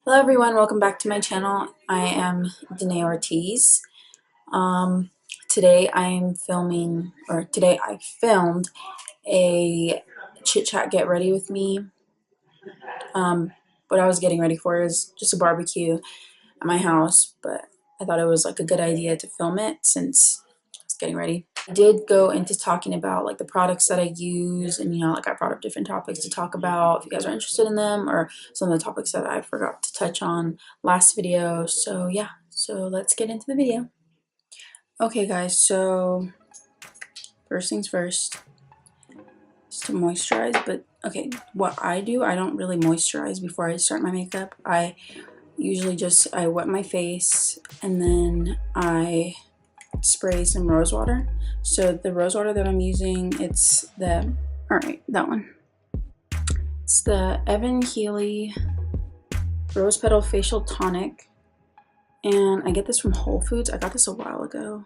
Hello everyone, welcome back to my channel. I am Danae Ortiz. Um, Today I filmed a chit chat get ready with me. What I was getting ready for is just a barbecue at my house, but I thought it was like a good idea to film it since I was getting ready. I did go into talking about like the products that I use, and like I brought up different topics to talk about if you guys are interested in them, or some of the topics that I forgot to touch on last video. So yeah, so let's get into the video. Okay guys, so first things first is to moisturize. But okay, what I do, I don't really moisturize before I start my makeup. I usually I wet my face and then I spray some rose water. So the rose water that I'm using, it's the, alright, that one. It's the Evan Healy Rose Petal Facial Tonic. And I get this from Whole Foods. I got this a while ago.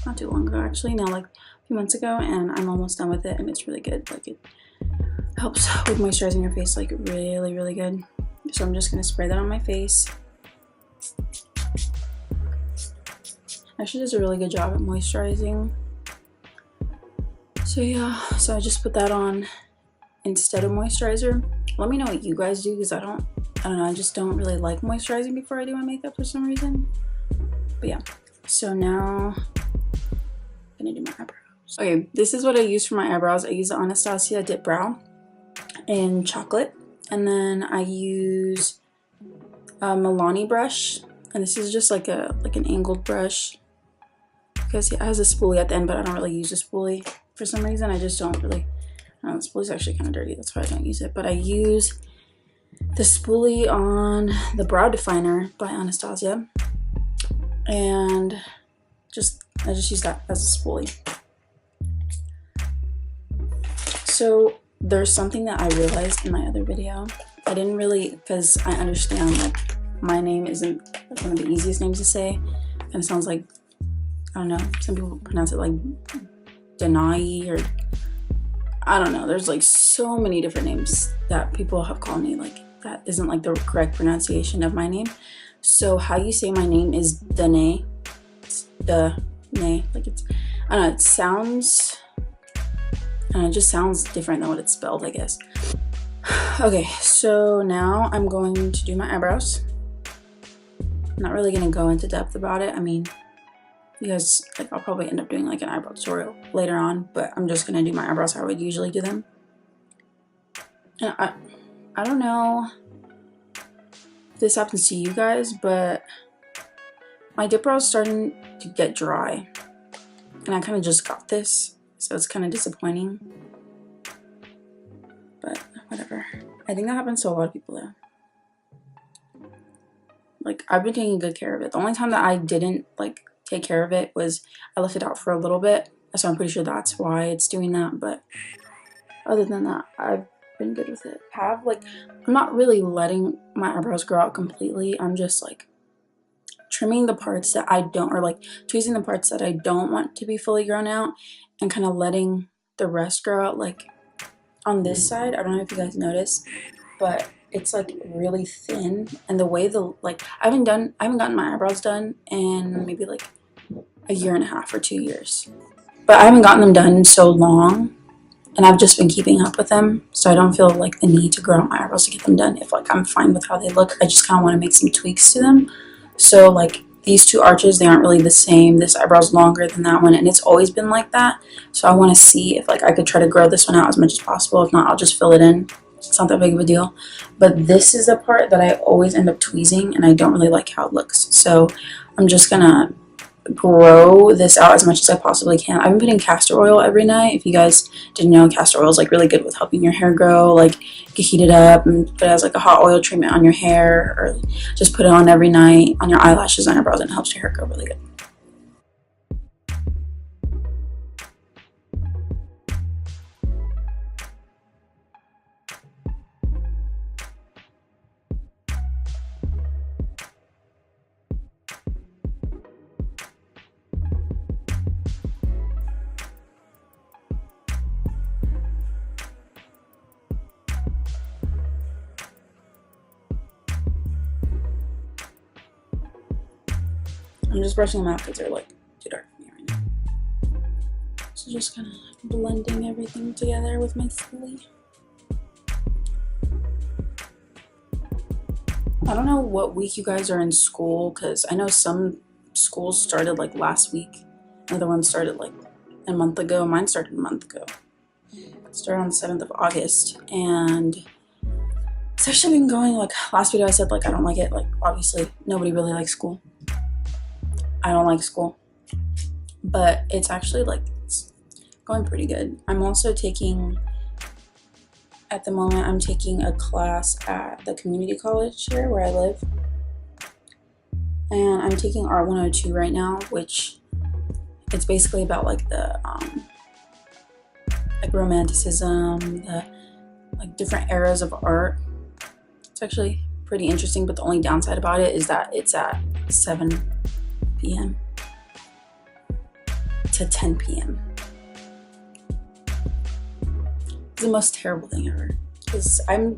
Not too long ago actually, no, like a few months ago, and I'm almost done with it and it's really good. Like it helps with moisturizing your face like really, really good. So I'm just gonna spray that on my face. Actually does a really good job at moisturizing. So yeah, so I just put that on instead of moisturizer. Let me know what you guys do, because I don't know, I just don't really like moisturizing before I do my makeup for some reason. But yeah, so now I'm gonna do my eyebrows. Okay, this is what I use for my eyebrows. I use the Anastasia Dip Brow in chocolate, and then I use a Milani brush, and this is just like an angled brush because it has a spoolie at the end, but I don't really use a spoolie for some reason. I just don't really. The spoolie's actually kind of dirty, that's why I don't use it. But I use the spoolie on the brow definer by Anastasia, and I just use that as a spoolie. So there's something that I realized in my other video. I didn't really, because I understand like my name isn't like one of the easiest names to say, and it sounds like, I don't know, some people pronounce it like Denai, or I don't know. There's like so many different names that people have called me, like that isn't like the correct pronunciation of my name. So how you say my name is Danae. It's Danae. Like it's, I don't know, it sounds, it just sounds different than what it's spelled, I guess. Okay, so now I'm going to do my eyebrows. I'm not really gonna go into depth about it. I mean, you guys, like, I'll probably end up doing like an eyebrow tutorial later on, but I'm just gonna do my eyebrows how I would usually do them. And I don't know if this happens to you guys, but my dip brow is starting to get dry, and I kind of just got this, so it's kind of disappointing, but whatever. I think that happens to a lot of people though. Like, I've been taking good care of it. The only time that I didn't like take care of it was I left it out for a little bit, so I'm pretty sure that's why it's doing that. But other than that, I've been good with it. I'm not really letting my eyebrows grow out completely. I'm just like trimming the parts that I don't, or like tweezing the parts that I don't want to be fully grown out, and kind of letting the rest grow out. Like on this side, I don't know if you guys noticed, but it's like really thin, and the way I haven't gotten my eyebrows done in maybe like a year and a half or 2 years, but I haven't gotten them done in so long, and I've just been keeping up with them, so I don't feel like the need to grow out my eyebrows to get them done. If like I'm fine with how they look, I just kind of want to make some tweaks to them. So like these two arches, they aren't really the same. This eyebrow's longer than that one, and it's always been like that. So I want to see if like I could try to grow this one out as much as possible. If not, I'll just fill it in. It's not that big of a deal. But this is the part that I always end up tweezing, and I don't really like how it looks. So I'm just gonna grow this out as much as I possibly can. I've been putting castor oil every night. If you guys didn't know, castor oil is like really good with helping your hair grow. Like you can heat it up and put it as like a hot oil treatment on your hair, or just put it on every night on your eyelashes, on your brows, and it helps your hair grow really good. I'm just brushing them out because they're like too dark for me right now. So just kind of blending everything together with my spoolie. I don't know what week you guys are in school, because I know some schools started like last week. Another one started like a month ago. Mine started a month ago. It started on the 7th of August, and it's actually been going, like last video I said like I don't like it. Like obviously nobody really likes school. I don't like school, but it's actually like it's going pretty good. I'm also taking, at the moment I'm taking a class at the community college here where I live, and I'm taking Art 102 right now, which it's basically about like the like romanticism, the like different eras of art. It's actually pretty interesting, but the only downside about it is that it's at 7 p.m. to 10 p.m. It's the most terrible thing ever. Because I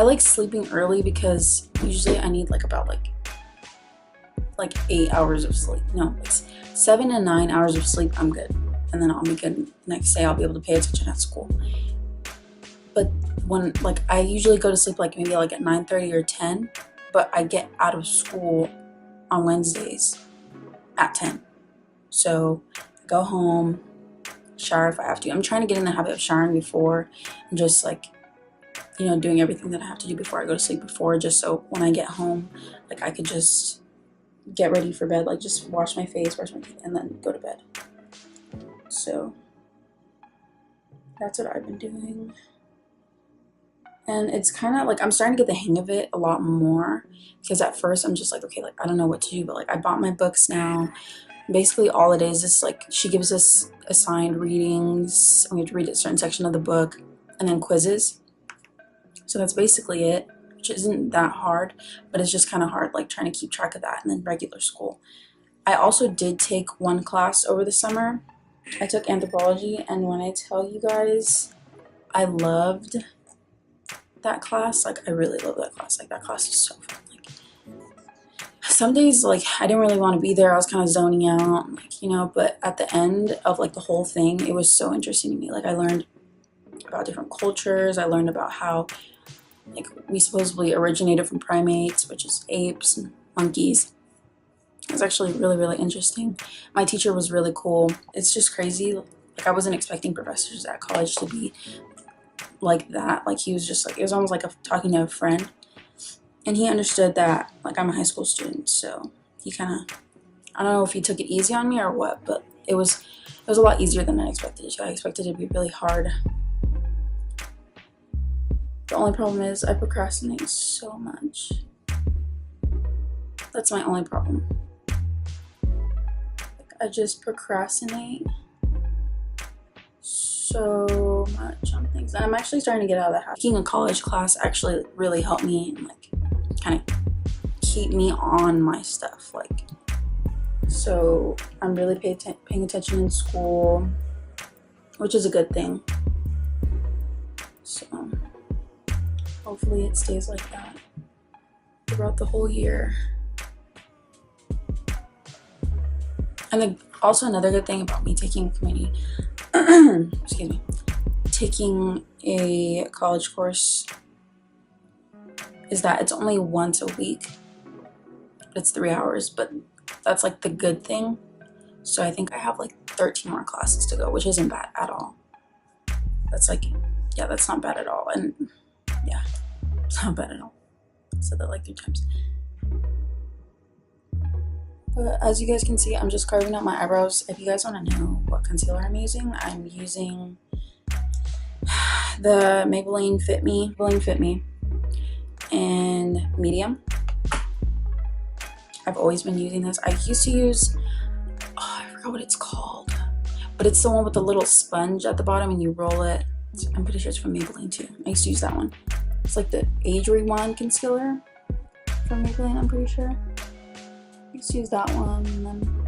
like sleeping early, because usually I need like about like 8 hours of sleep. No, like 7 to 9 hours of sleep, I'm good. And then I'll be good. Next day I'll be able to pay attention at school. But when like I usually go to sleep like maybe like at 9:30 or 10, but I get out of school on Wednesdays at 10. So I go home, shower if I have to. I'm trying to get in the habit of showering before, and just like, you know, doing everything that I have to do before I go to sleep before, just so when I get home, like I could just get ready for bed, like just wash my face, brush my teeth, and then go to bed. So that's what I've been doing. And it's kind of like I'm starting to get the hang of it a lot more, because at first I'm just like, okay, like I don't know what to do, but like I bought my books now. Basically all it is like she gives us assigned readings, and we have to read a certain section of the book, and then quizzes. So that's basically it, which isn't that hard, but it's just kind of hard like trying to keep track of that, and then regular school. I also did take one class over the summer. I took anthropology, and when I tell you guys, I loved that class. Like I really love that class. Like that class is so fun. Like some days like I didn't really want to be there. I was kind of zoning out, like, you know, but at the end of like the whole thing, it was so interesting to me. Like I learned about different cultures. I learned about how like we supposedly originated from primates, which is apes and monkeys. It was actually really, really interesting. My teacher was really cool. It's just crazy. Like I wasn't expecting professors at college to be like that. Like he was just like, it was almost like talking to a friend, and he understood that like I'm a high school student, so he kind of, I don't know if he took it easy on me or what, but it was a lot easier than I expected it to. I expected it to be really hard. The only problem is I procrastinate so much. That's my only problem. Like, I just procrastinate so much on things, and I'm actually starting to get out of the habit. Taking a college class actually really helped me and like kind of keep me on my stuff. Like, so I'm really paying attention in school, which is a good thing. So hopefully it stays like that throughout the whole year. And then also another good thing about me taking community excuse me, taking a college course is that it's only once a week. It's 3 hours, but that's like the good thing. So I think I have like 13 more classes to go, which isn't bad at all. That's like, yeah, that's not bad at all. And yeah, it's not bad at all. I said that like 3 times. But as you guys can see, I'm just carving out my eyebrows. If you guys want to know what concealer I'm using the Maybelline Fit Me in medium. I've always been using this. I used to use, I forgot what it's called, but it's the one with the little sponge at the bottom and you roll it. I'm pretty sure it's from Maybelline too. I used to use that one. It's like the Age Rewind concealer from Maybelline, I'm pretty sure. I used to use that one, and then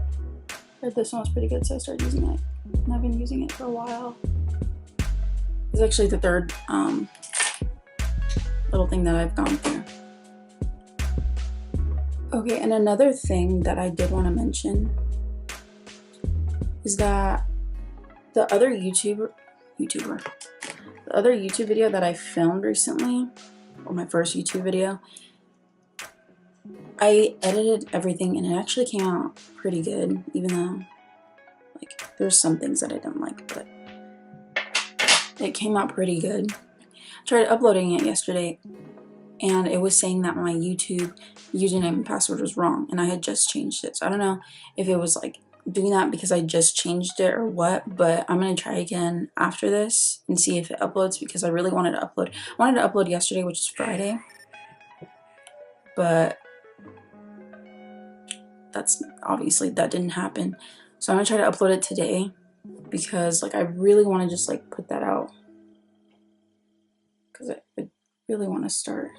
I heard this one was pretty good, so I started using it. And I've been using it for a while. It's actually the third little thing that I've gone through. Okay, and another thing that I did want to mention is that the other YouTube video that I filmed recently, or my first YouTube video, I edited everything and it actually came out pretty good, even though like there's some things that I didn't like, but it came out pretty good. I tried uploading it yesterday and it was saying that my YouTube username and password was wrong and I had just changed it. So I don't know if it was like doing that because I just changed it or what, but I'm gonna try again after this and see if it uploads, because I really wanted to upload. I wanted to upload yesterday, which is Friday, but that's obviously that didn't happen. So I'm gonna try to upload it today because like I really want to just like put that out, because I really want to start.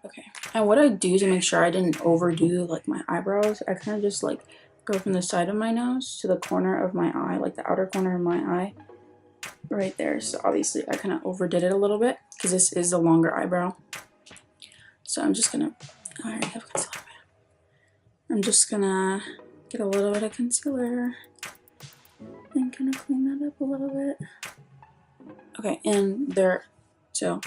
Okay, and what I do to make sure I didn't overdo like my eyebrows, I kind of just like go from the side of my nose to the corner of my eye, like the outer corner of my eye right there. So obviously I kind of overdid it a little bit because this is a longer eyebrow. So I'm just gonna, I already have concealer. I'm just gonna get a little bit of concealer and kind of clean that up a little bit. Okay, and there, so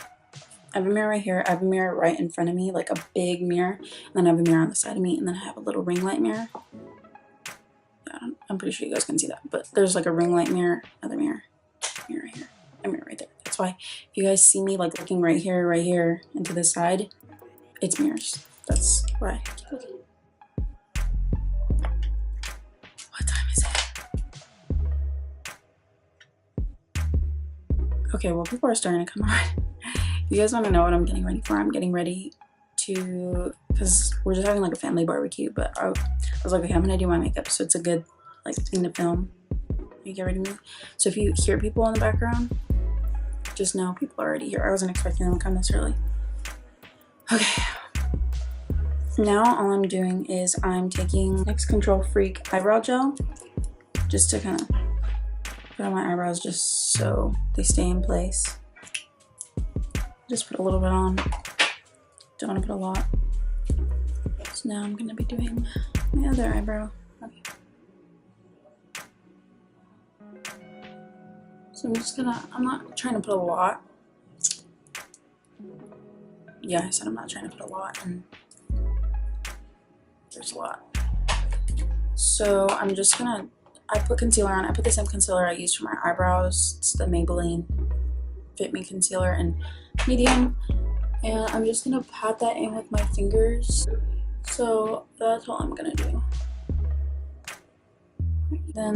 I have a mirror right here, I have a mirror right in front of me, like a big mirror, and then I have a mirror on the side of me, and then I have a little ring light mirror. I'm pretty sure you guys can see that, but there's like a ring light mirror, another mirror, mirror right here, a mirror right there. That's why if you guys see me like looking right here, and to the side, it's mirrors. That's why I keep looking. What time is it? Okay, well, people are starting to come on. You guys want to know what I'm getting ready for? I'm getting ready to, because we're just having like a family barbecue, but I was like, okay, I'm gonna do my makeup, so it's a good like thing to film. You get ready to move. So if you hear people in the background, just know people are already here. I wasn't expecting them to come this early. Okay. Now all I'm doing is I'm taking NYX Control Freak eyebrow gel just to kind of put on my eyebrows just so they stay in place. Just put a little bit on. Don't want to put a lot. So now I'm going to be doing my other eyebrow. Okay. So I'm just gonna, I'm not trying to put a lot. Yeah, I said I'm not trying to put a lot, and there's a lot. So I'm just gonna, I put concealer on. I put the same concealer I used for my eyebrows. It's the Maybelline Fit Me Concealer in medium. And I'm just gonna pat that in with my fingers. So that's all I'm gonna do. Then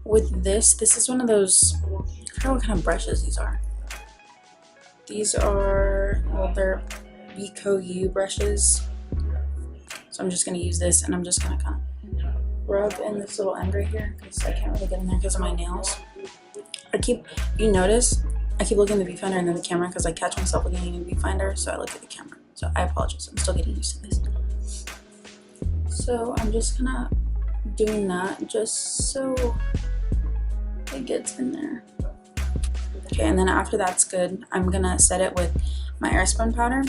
with this is one of those, I don't know what kind of brushes these are. These are, well, they're Vico U brushes. So I'm just gonna use this, and I'm just gonna kind of rub in this little end right here, because I can't really get in there because of my nails. You notice, I keep looking at the viewfinder and then the camera because I catch myself looking at the viewfinder, so I look at the camera. So I apologize, I'm still getting used to this. So I'm just gonna doing that just so it gets in there. Okay, and then after that's good, I'm gonna set it with my airspun powder.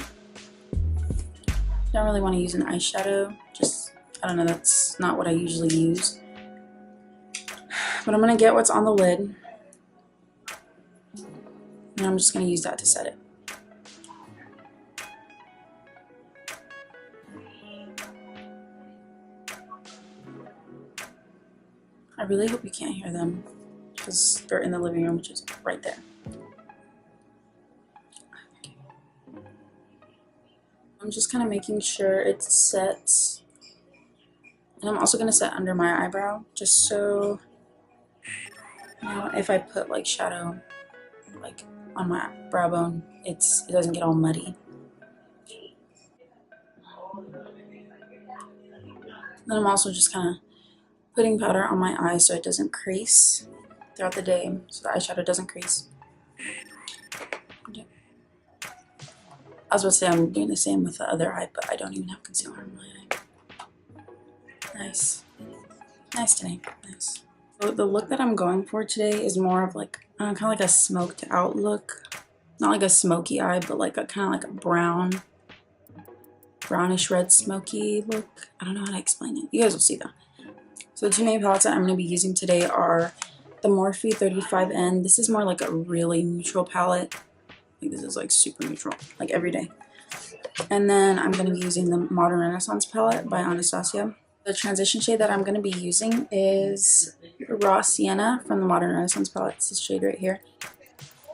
Don't really want to use an eyeshadow, just, I don't know, that's not what I usually use. But I'm gonna get what's on the lid, and I'm just gonna use that to set it. I really hope you can't hear them, because they're in the living room, which is right there. I'm just kind of making sure it's set. And I'm also going to set under my eyebrow, just so, you know, if I put like shadow like on my brow bone, it doesn't get all muddy. Then I'm also just kind of putting powder on my eyes so it doesn't crease throughout the day, so the eyeshadow doesn't crease. I was about to say I'm doing the same with the other eye, but I don't even have concealer on my eye. Nice. Nice today. Nice. So the look that I'm going for today is more of like, kind of like a smoked out look. Not like a smoky eye, but like a kind of like a brown. brownish red smoky look. I don't know how to explain it. You guys will see that. So the two main palettes that I'm going to be using today are the Morphe 35N. This is more like a really neutral palette. Like this is like super neutral, like every day. And then I'm going to be using the Modern Renaissance palette by Anastasia. The transition shade that I'm going to be using is Raw Sienna from the Modern Renaissance palette. It's this shade right here.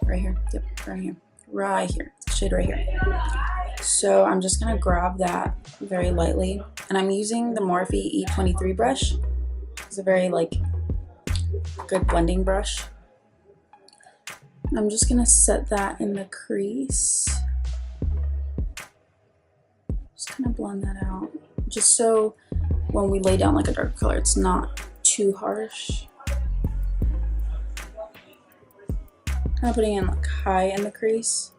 Right here. Yep, right here. Right here. It's shade right here. So I'm just going to grab that very lightly. And I'm using the Morphe E23 brush. It's a very like good blending brush. I'm just going to set that in the crease. Just kind of blend that out. Just so when we lay down like a dark color, it's not too harsh. Kind of putting in like high in the crease.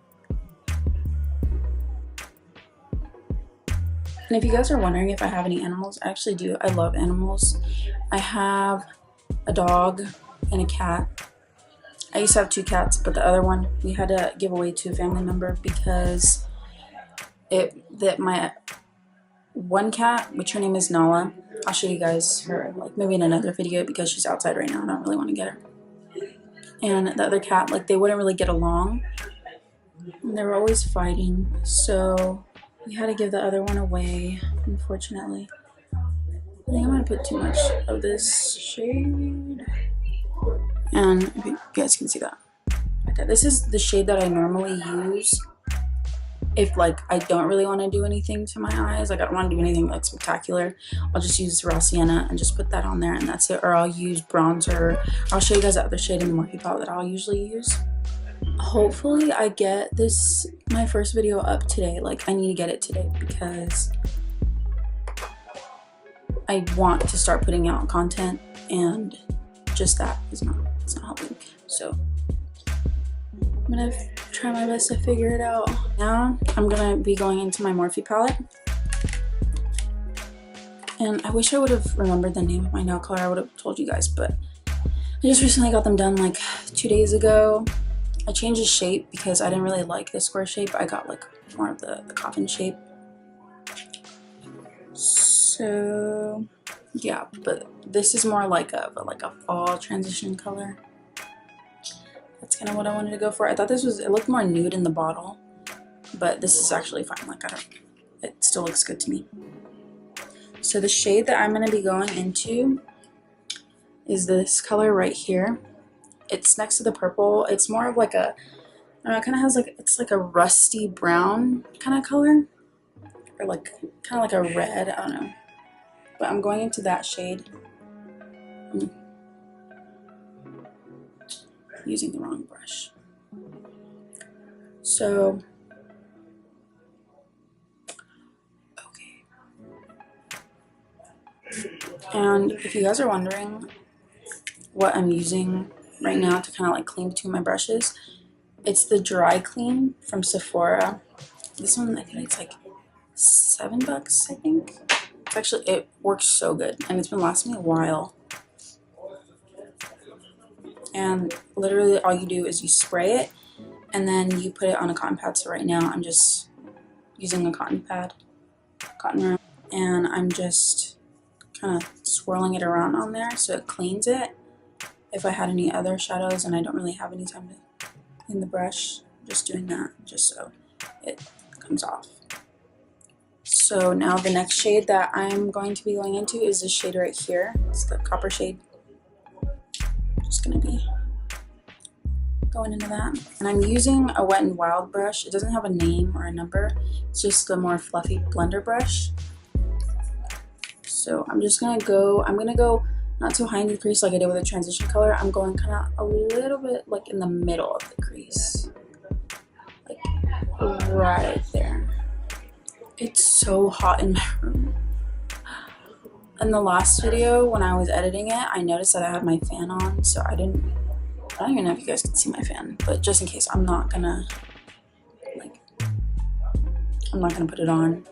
And if you guys are wondering if I have any animals, I actually do. I love animals. I have a dog and a cat. I used to have 2 cats, but the other one we had to give away to a family member because my one cat, which her name is Nala, I'll show you guys her like maybe in another video because she's outside right now. I don't really want to get her. And the other cat, like they wouldn't really get along. And they were always fighting. So we had to give the other one away, unfortunately. I think I'm going to put too much of this shade. And if you guys can see that. Okay, this is the shade that I normally use if like I don't really want to do anything to my eyes. Like I don't want to do anything like spectacular. I'll just use Raw Sienna and just put that on there and that's it. Or I'll use bronzer. I'll show you guys the other shade in the Morphe palette that I'll usually use. Hopefully I get this, my first video up today. Like I need to get it today because I want to start putting out content and just that is not, it's not helping. So I'm gonna try my best to figure it out. Now I'm gonna be going into my Morphe palette. And I wish I would have remembered the name of my nail color. I would have told you guys, but I just recently got them done like 2 days ago. I changed the shape because I didn't really like the square shape. I got like more of the coffin shape. So yeah, but this is more like a fall transition color. That's kind of what I wanted to go for. I thought this was, it looked more nude in the bottle, but this is actually fine. Like it still looks good to me. So the shade that I'm going to be going into is this color right here. It's next to the purple. It's more of like a, I don't know, it kind of has like, it's like a rusty brown kind of color. Or like, kind of like a red, I don't know. But I'm going into that shade. I'm using the wrong brush. So, okay. And if you guys are wondering what I'm using right now to kind of like clean between my brushes, it's the Dry Clean from Sephora. This one, I think it's like $7, I think. It's actually, it works so good and it's been lasting me a while. And literally all you do is you spray it and then you put it on a cotton pad. So right now I'm just using a cotton pad, cotton round, and I'm just kind of swirling it around on there so it cleans it. If I had any other shadows and I don't really have any time to clean the brush, I'm just doing that just so it comes off. So now the next shade that I'm going to be going into is this shade right here. It's the copper shade. Just gonna be going into that. And I'm using a Wet n Wild brush. It doesn't have a name or a number. It's just a more fluffy blender brush. So I'm just gonna go, not too high in the crease like I did with the transition color. I'm going kind of a little bit like in the middle of the crease. Like right there. It's so hot in my room. In the last video, when I was editing it, I noticed that I had my fan on, so I don't even know if you guys can see my fan, but just in case, I'm not gonna put it on.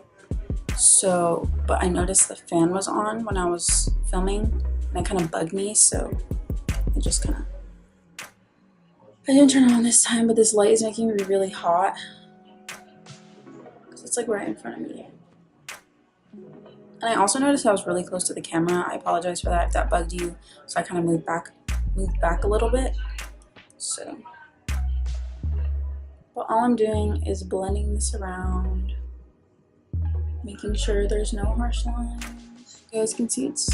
So, but I noticed the fan was on when I was filming, and it kind of bugged me, so I just kind of, I didn't turn it on this time, but this light is making me really hot. It's like right in front of me. And I also noticed I was really close to the camera. I apologize for that if that bugged you. So I kind of moved back a little bit. So, but all I'm doing is blending this around, making sure there's no harsh lines. You guys can see it's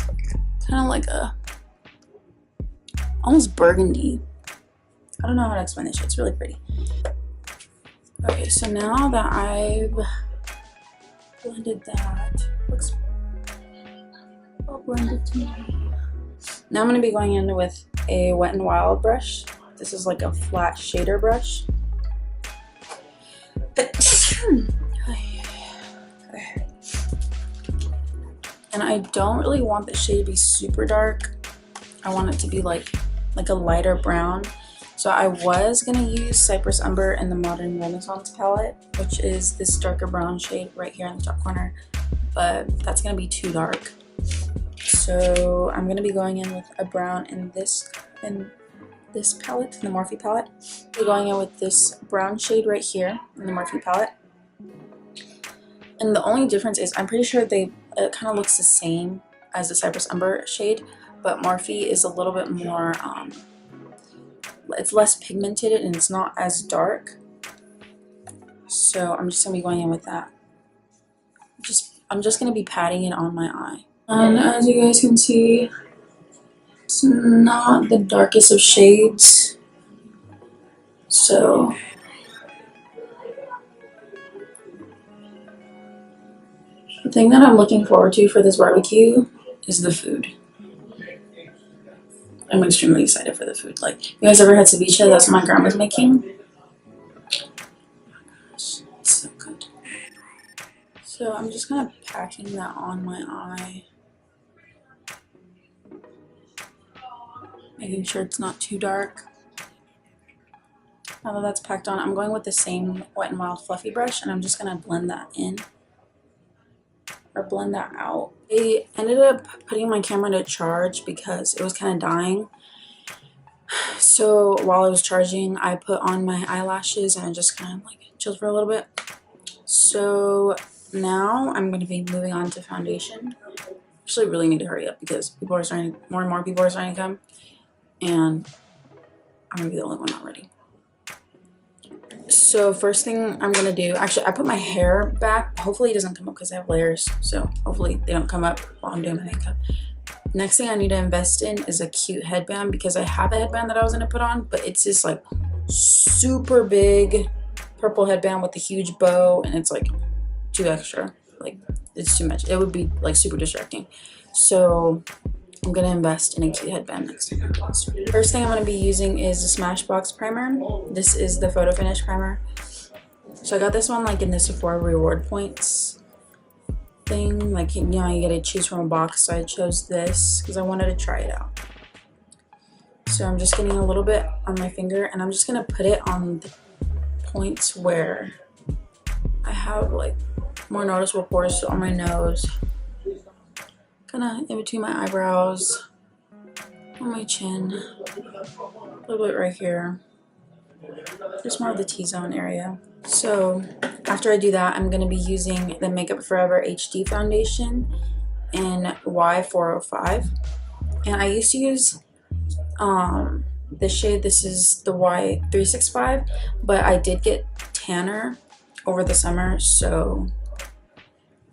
kind of like a almost burgundy. I don't know how to explain this shit. It's really pretty. Okay, so now that I've blended that, looks all blended to me. Now I'm going to be going in with a Wet n Wild brush. This is like a flat shader brush. And I don't really want the shade to be super dark. I want it to be like a lighter brown. So I was gonna use Cypress Umber in the Modern Renaissance palette, which is this darker brown shade right here in the top corner, but that's gonna be too dark. So I'm gonna be going in with a brown in this palette, in the Morphe palette. We're going in with this brown shade right here in the Morphe palette. And the only difference is I'm pretty sure it kind of looks the same as the Cypress Umber shade, but Morphe is a little bit more, it's less pigmented and it's not as dark. So I'm just gonna be going in with that. I'm just gonna be patting it on my eye. And as you guys can see, it's not the darkest of shades. So the thing that I'm looking forward to for this barbecue is the food. I'm extremely excited for the food. Like, you guys ever had ceviche? That's what my grandma's making. It's so good. So I'm just kind of packing that on my eye. Making sure it's not too dark. Now that that's packed on, I'm going with the same Wet n Wild fluffy brush, and I'm just going to blend that in. Or blend that out. I ended up putting my camera to charge because it was kind of dying. So while I was charging, I put on my eyelashes and I just kind of like chilled for a little bit. So now I'm going to be moving on to foundation. Actually, really need to hurry up because more and more people are starting to come, and I'm going to be the only one not ready. So first thing I'm gonna do, actually I put my hair back. Hopefully it doesn't come up because I have layers, so hopefully they don't come up while I'm doing my makeup. Next thing I need to invest in is a cute headband, because I have a headband that I was gonna put on, but it's this like super big purple headband with a huge bow, and it's like too extra. Like, it's too much. It would be like super distracting. So I'm gonna invest in a cute headband next time. First thing I'm gonna be using is the Smashbox primer. This is the Photo Finish primer. So I got this one like in the Sephora reward points thing. Like, you know, you get to choose from a box. So I chose this because I wanted to try it out. So I'm just getting a little bit on my finger, and I'm just gonna put it on the points where I have like more noticeable pores, so on my nose, kind of in between my eyebrows, on my chin, a little bit right here, just more of the T-zone area. So after I do that, I'm going to be using the Makeup Forever HD foundation in Y405, and I used to use this shade. This is the Y365, but I did get tanner over the summer, so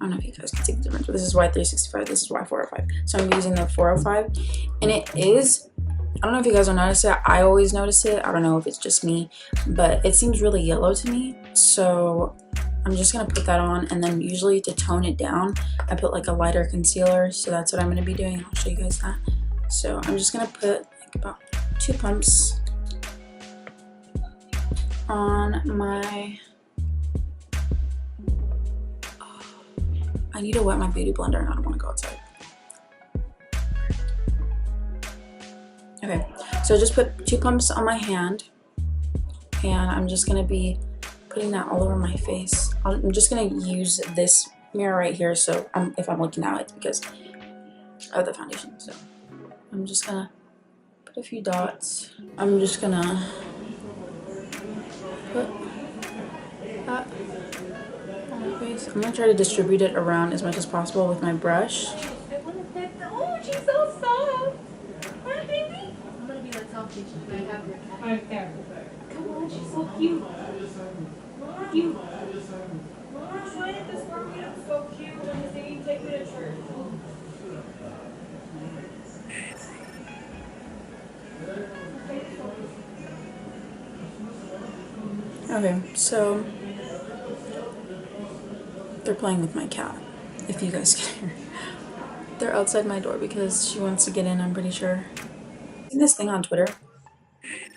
I don't know if you guys can see the difference, but this is Y365, this is Y405. So I'm using the 405, and it is, I don't know if you guys will notice it, I always notice it, I don't know if it's just me, but it seems really yellow to me. So I'm just gonna put that on, and then usually to tone it down, I put like a lighter concealer, so that's what I'm gonna be doing. I'll show you guys that. So I'm just gonna put like about 2 pumps on my, I need to wet my beauty blender and I don't want to go outside. Okay, so just put 2 pumps on my hand, and I'm just going to be putting that all over my face. I'm just going to use this mirror right here, so if I'm looking at it, it's because of the foundation. So I'm just going to put a few dots. I'm just going to put that on my face. nice. I'm gonna try to distribute it around as much as possible with my brush. Oh, she's so soft. Hi, baby. I'm gonna be like soft kitchen. I have your cat. Right there. Come on, she's so cute. Cute. Mom, why did this work get so cute when he's saying take me to church? Okay, so they're playing with my cat, if you guys can hear. They're outside my door because she wants to get in, I'm pretty sure. I've seen this thing on Twitter,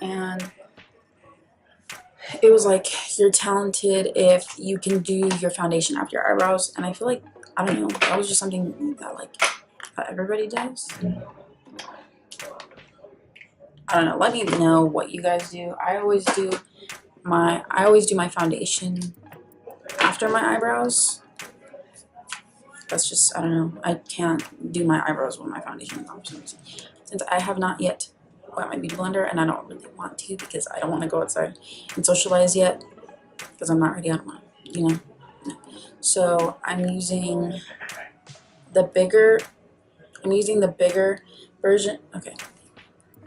and it was like, you're talented if you can do your foundation after your eyebrows, and I feel like, I don't know, that was just something that like that everybody does. I don't know, let me know what you guys do. I always do my foundation after my eyebrows. That's just, I don't know, I can't do my eyebrows with my foundation on for some reason. Since I have not yet wet my beauty blender, and I don't really want to because I don't want to go outside and socialize yet because I'm not ready. I don't want to, you know. So I'm using the bigger version. Okay,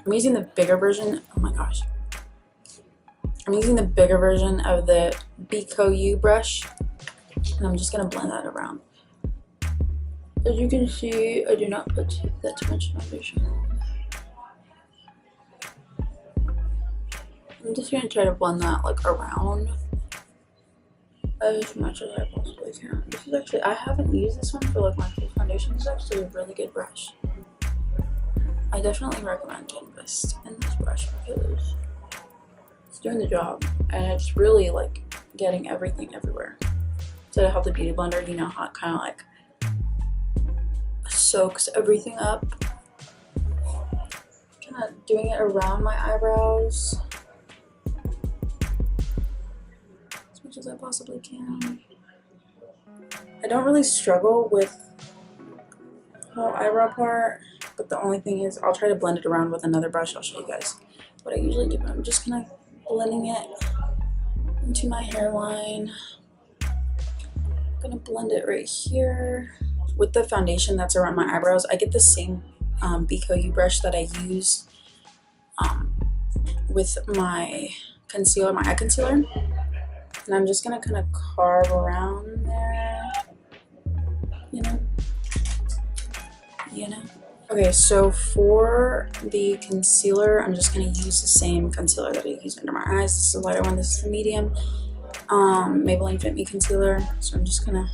I'm using the bigger version. Oh my gosh, I'm using the bigger version of the BKU brush, and I'm just gonna blend that around. As you can see, I do not put that too much foundation. I'm just gonna try to blend that like around as much as I possibly can. This is actually, I haven't used this one for like my full foundation. This is actually a really good brush. I definitely recommend to invest in this brush because it's doing the job, and it's really like getting everything everywhere. Instead of how the beauty blender, you know how it kind of like soaks everything up. Kind of doing it around my eyebrows as much as I possibly can. I don't really struggle with the whole eyebrow part, but the only thing is I'll try to blend it around with another brush. I'll show you guys what I usually do, but I'm just kind of blending it into my hairline. I'm gonna blend it right here. With the foundation that's around my eyebrows, I get the same BKU brush that I use with my concealer, my eye concealer. And I'm just gonna kind of carve around there, you know. Okay, so for the concealer, I'm just gonna use the same concealer that I use under my eyes. This is the lighter one, this is the medium. Maybelline Fit Me concealer. So I'm just gonna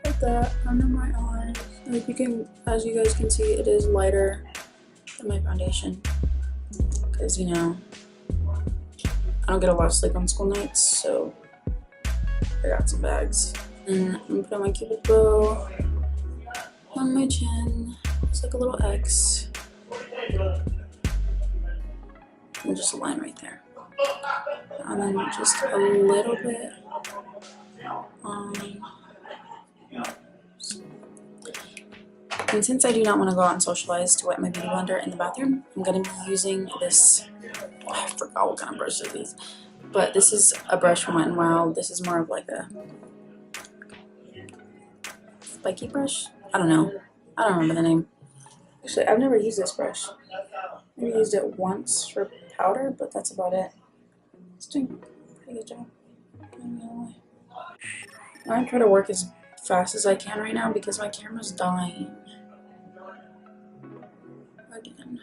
put that under my eyes. Like as you guys can see, it is lighter than my foundation. Because, you know, I don't get a lot of sleep on school nights, so I got some bags. And I'm gonna put on my cupid bow on my chin. It's like a little X. And just a line right there. And then just a little bit and since I do not want to go out and socialize to wet my beauty blender in the bathroom, I'm going to be using this, I forgot what kind of brush it is, but this is a brush from Wet n Wild. This is more of like a spiky brush? I don't know. I don't remember the name. Actually, I've never used this brush. I've used it once for powder, but that's about it. It's doing a pretty good job. I'm trying to work as fast as I can right now because my camera's dying. Again.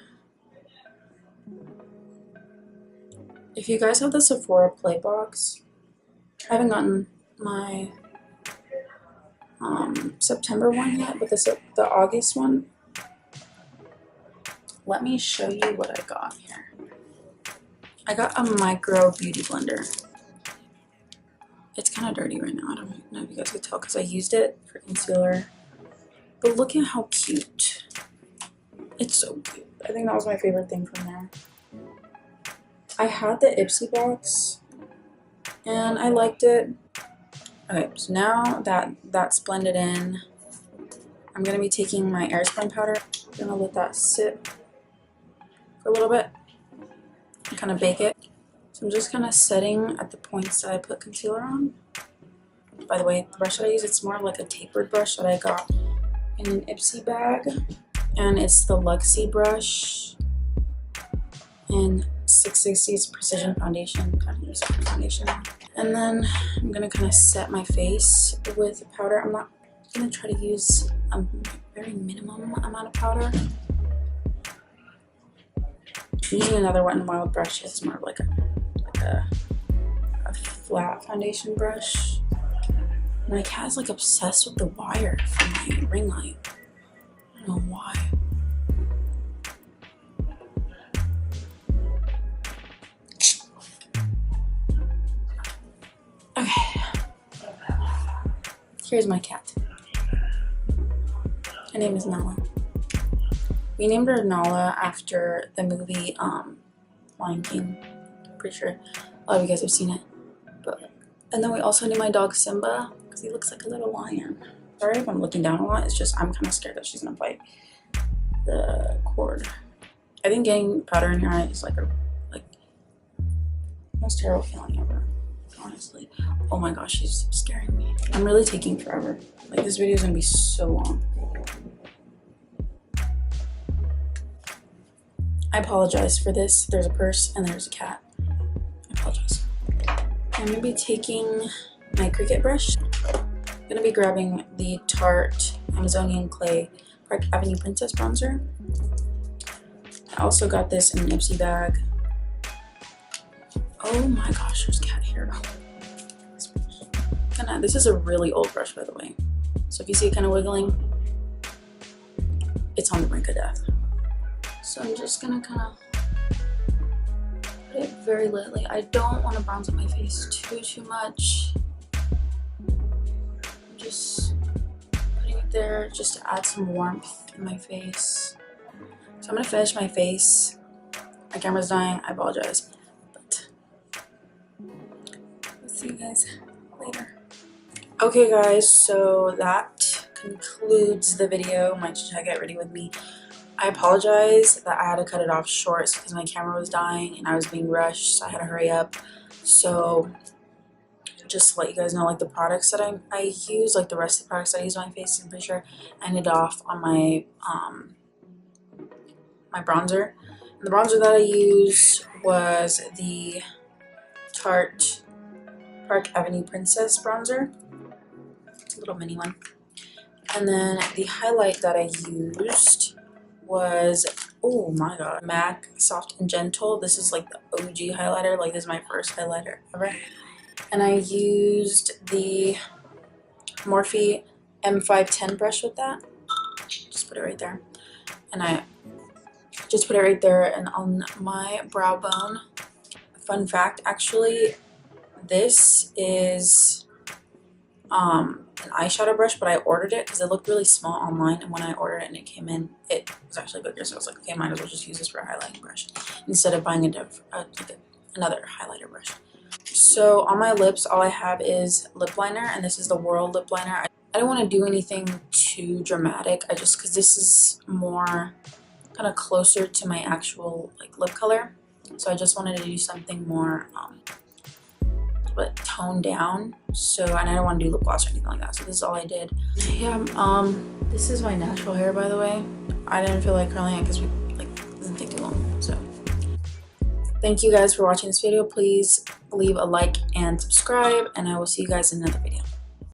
If you guys have the Sephora Play Box, I haven't gotten my September one yet, but the August one. Let me show you what I got here. I got a micro beauty blender. It's kind of dirty right now. I don't know if you guys could tell because I used it for concealer. But look at how cute. It's so cute. I think that was my favorite thing from there. I had the Ipsy box and I liked it. Okay, so now that that's blended in, I'm going to be taking my Airspun powder. I'm going to let that sit for a little bit and kind of bake it. So I'm just kind of setting at the points that I put concealer on. by the way, the brush that I use, it's more of like a tapered brush that I got in an Ipsy bag. And it's the Luxie brush in 660. It's precision foundation. I don't use foundation. And then I'm gonna kind of set my face with powder. I'm not gonna try to use a very minimum amount of powder. I'm using another Wet n Wild brush. It's more of like a flat foundation brush. My cat is like obsessed with the wire for my ring light. I don't know why. Okay. Here's my cat. Her name is Nala. We named her Nala after the movie Lion King. Pretty sure a lot of you guys have seen it. And then we also named my dog Simba because he looks like a little lion. Sorry if I'm looking down a lot. It's just I'm kind of scared that she's gonna bite the cord. I think getting powder in your eye is like most terrible feeling ever. Honestly. Oh my gosh, she's scaring me. I'm really taking forever. Like this video is gonna be so long. I apologize for this. There's a purse and there's a cat. I apologize. I'm gonna be taking my Cricut brush. I'm gonna be grabbing the Tarte Amazonian Clay Park Avenue Princess bronzer. I also got this in an Ipsy bag. Oh my gosh, there's cat hair. This is a really old brush, by the way. So if you see it kind of wiggling, it's on the brink of death. So I'm just gonna kind of put it very lightly. I don't want to bronze up my face too much. I'm just putting it there just to add some warmth in my face. So I'm gonna finish my face. My camera's dying, I apologize. But I'll see you guys later. Okay guys, so that concludes the video. My Chit Get Ready With Me. I apologize that I had to cut it off short because my camera was dying and I was being rushed, so I had to hurry up. So just to let you guys know, like the products that I use, like the rest of the products I use on my face, I'm pretty sure I ended off on my my bronzer. And the bronzer that I used was the Tarte Park Avenue Princess bronzer. It's a little mini one. And then the highlight that I used was, oh my god, MAC Soft and Gentle. This is like the OG highlighter. Like this is my first highlighter ever. And I used the Morphe M510 brush with that. Just put it right there. And I just put it right there and on my brow bone. Fun fact, actually, this is an eyeshadow brush, but I ordered it because it looked really small online, and when I ordered it and it came in, it was actually bigger, so I was like, okay, might as well just use this for a highlighting brush instead of buying another highlighter brush. So on my lips, all I have is lip liner, and this is the World lip liner. I don't want to do anything too dramatic, because this is more kind of closer to my actual like lip color, so I just wanted to do something more but toned down. So, and I don't want to do lip gloss or anything like that, so this is all I did. Yeah, this is my natural hair, by the way. I didn't feel like curling it because it doesn't take too long. So thank you guys for watching this video. Please leave a like and subscribe, and I will see you guys in another video.